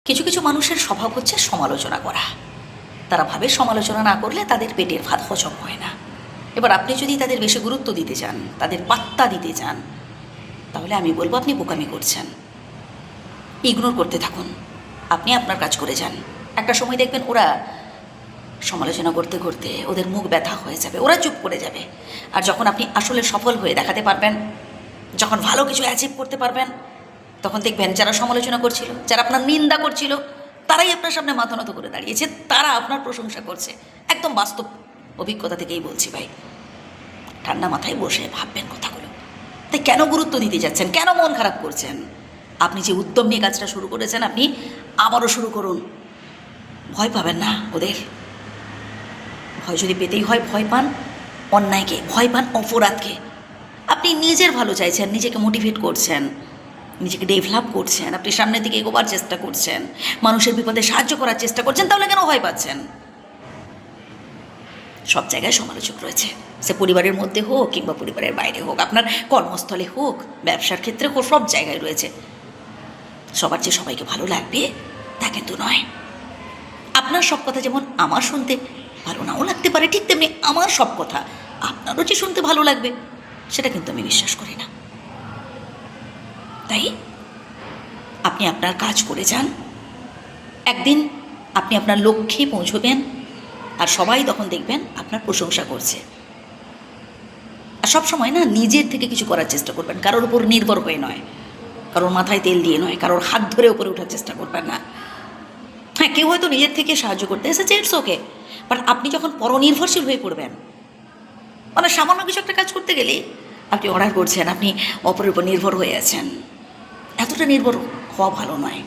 কিছু কিছু মানুষের স্বভাব হচ্ছে সমালোচনা করা। তারা ভাবে সমালোচনা না করলে তাদের পেটের ভাত হজম হয় না। এবার আপনি যদি তাদের বেশি গুরুত্ব দিতে চান, তাদের পাত্তা দিতে চান, তাহলে আমি বলবো আপনি বোকামি করছেন। ইগনোর করতে থাকুন, আপনি আপনার কাজ করে যান। একটা সময় দেখবেন ওরা সমালোচনা করতে করতে ওদের মুখ ব্যথা হয়ে যাবে, ওরা চুপ করে যাবে। আর যখন আপনি আসলে সফল হয়ে দেখাতে পারবেন, যখন ভালো কিছু অ্যাচিভ করতে পারবেন, তখন দেখবেন যারা সমালোচনা করছিল, যারা আপনার নিন্দা করছিল, তারাই আপনার সামনে মাথা নত করে দাঁড়িয়েছে, তারা আপনার প্রশংসা করছে। একদম বাস্তব অভিজ্ঞতা থেকেই বলছি ভাই। ঠান্ডা মাথায় বসে ভাববেন কথাগুলো। তাই কেন গুরুত্ব দিতে যাচ্ছেন, কেন মন খারাপ করছেন? আপনি যে উদ্যম নিয়ে কাজটা শুরু করেছেন, আপনি আবারও শুরু করুন। ভয় পাবেন না ওদের। ভয় যদি পেতেই হয়, ভয় পান অন্যায়কে, ভয় পান অপরাধকে। আপনি নিজের ভালো চাইছেন, নিজেকে মোটিভেট করছেন, নিজেকে ডেভেলপ করছেন, আপনি সামনের দিকে এগোবার চেষ্টা করছেন, মানুষের বিপদে সাহায্য করার চেষ্টা করছেন, তাহলে কেন ভয় পাচ্ছেন? সব জায়গায় সমালোচক রয়েছে, সে পরিবারের মধ্যে হোক কিংবা পরিবারের বাইরে হোক, আপনার কর্মস্থলে হোক, ব্যবসার ক্ষেত্রে হোক, সব জায়গায় রয়েছে। সবার যে সবাইকে ভালো লাগবে তা কিন্তু নয়। আপনার সব কথা যেমন আমার শুনতে ভালো নাও লাগতে পারে, ঠিক তেমনি আমার সব কথা আপনারও যে শুনতে ভালো লাগবে সেটা কিন্তু আমি বিশ্বাস করি না। তাই আপনি আপনার কাজ করে যান, একদিন আপনি আপনার লক্ষ্যে পৌঁছবেন, আর সবাই তখন দেখবেন আপনার প্রশংসা করছে। আর সবসময় না নিজের থেকে কিছু করার চেষ্টা করবেন, কারোর উপর নির্ভর হয়ে নয়, কারোর মাথায় তেল দিয়ে নয়, কারোর হাত ধরে উপরে ওঠার চেষ্টা করবেন না। হ্যাঁ, কেউ হয়তো নিজের থেকে সাহায্য করতে এসেছে, ইটস ওকে, বাট আপনি যখন পরনির্ভরশীল হয়ে পড়বেন, মানে সামান্য কিছু একটা কাজ করতে গেলেই আপনি অর্ডার করছেন, আপনি অপরের উপর নির্ভর হয়ে আছেন, এতটা নির্ভর হওয়া ভালো নয়।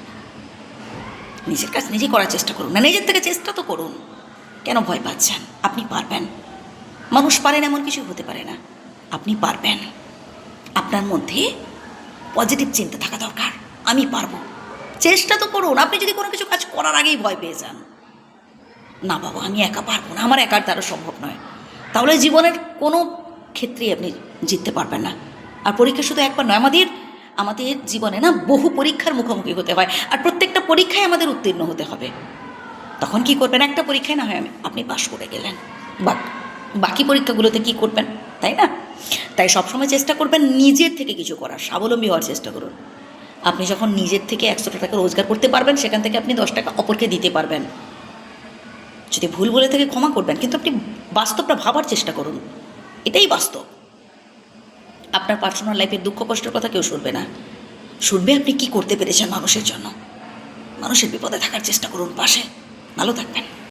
নিজের কাজ নিজে করার চেষ্টা করুন না, নিজের থেকে চেষ্টা তো করুন। কেন ভয় পাচ্ছেন? আপনি পারবেন। মানুষ পারেন এমন কিছু হতে পারে না, আপনি পারবেন। আপনার মধ্যে পজিটিভ চিন্তা থাকা দরকার, আমি পারবো। চেষ্টা তো করুন। আপনি যদি কোনো কিছু কাজ করার আগেই ভয় পেয়ে যান, না বাবা আমি একা পারবো না, আমার একার দ্বারা সম্ভব নয়, তাহলে জীবনের কোনো ক্ষেত্রেই আপনি জিততে পারবেন না। আর পরীক্ষা শুধু একবার নয়, আমাদের জীবনে না বহু পরীক্ষার মুখোমুখি হতে হয়, আর প্রত্যেকটা পরীক্ষায় আমাদের উত্তীর্ণ হতে হবে। তখন কি করবেন? একটা পরীক্ষায় না হয় আপনি পাশ করে গেলেন, বাট বাকি পরীক্ষাগুলোতে কি করবেন, তাই না? তাই সবসময় চেষ্টা করবেন নিজের থেকে কিছু করার, স্বাবলম্বী হওয়ার চেষ্টা করুন। আপনি যখন নিজের থেকে 100 টাকা রোজগার করতে পারবেন, সেখান থেকে আপনি 10 টাকা অপরকে দিতে পারবেন। যদি ভুল বলে থেকে ক্ষমা করবেন, কিন্তু আপনি বাস্তবটা ভাবার চেষ্টা করুন। এটাই বাস্তব। আপনার পার্সোনাল লাইফের দুঃখ কষ্টের কথা কেউ শুনবে না, শুনবে আপনি কি করতে পেরেছেন মানুষের জন্য। মানুষের বিপদে থাকার চেষ্টা করুন পাশে। ভালো থাকবেন।